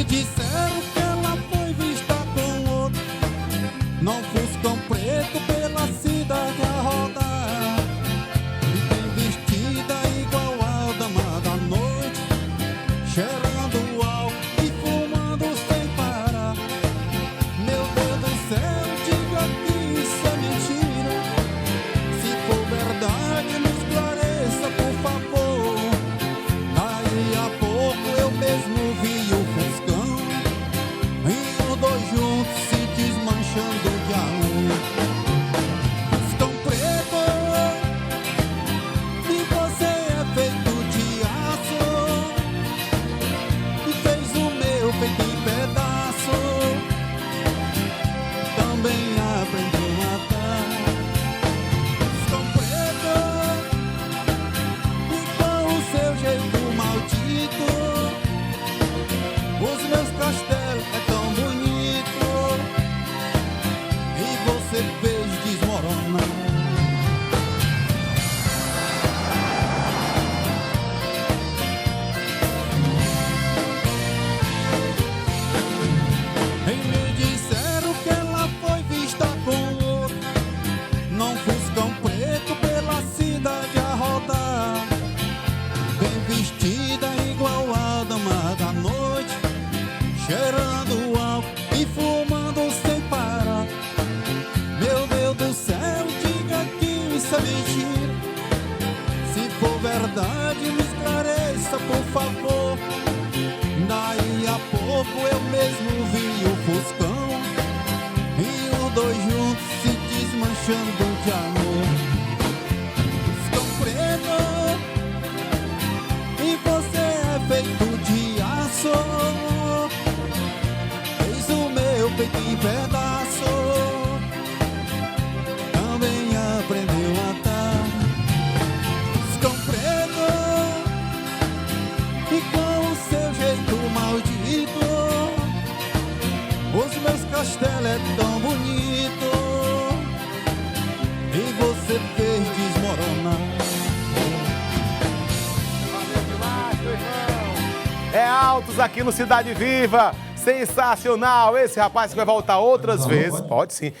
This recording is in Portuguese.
disseram que ela foi vista com outro, não Fuscão preto pela cidade a rodar. E bem vestida igual a dama da noite, cheirando álcool e fumando sem parar. Meu Deus do céu, diga que isso é mentira. Se for verdade, me esclareça, por favor. Daí a pouco eu mesmo vi o Fuscão e os dois juntos se desmanchando de amor. Fuscão preto, e você é feito de aço, e fez o meu peito em pedaço. Também aprendeu a matar. Fuscão preto, e com o seu jeito maldito, os meus castelos é tão bonito, e você fez desmoronar. E me disseram que ela foi vista com outro, não Fuscão preto pela cidade a rodar. Bem vestida igual a dama da noite, cheirando álcool e fumando sem parar. Meu Deus do céu, diga que isso é mentira. Se for verdade, me esclareça, por favor. Daí a pouco eu mesmo vi o Fuscão e os dois juntos se desmanchando de amor. Fuscão preto, e você é feito de aço, fez o meu peito em pedaço. Também aprendeu a matar. Fuscão preto, e com o seu jeito maldito, os meus castelos é tão bonito, e você fez desmoronar. É Altos aqui no Cidade Viva. Sensacional. Esse rapaz que vai voltar outras vezes. Pode sim.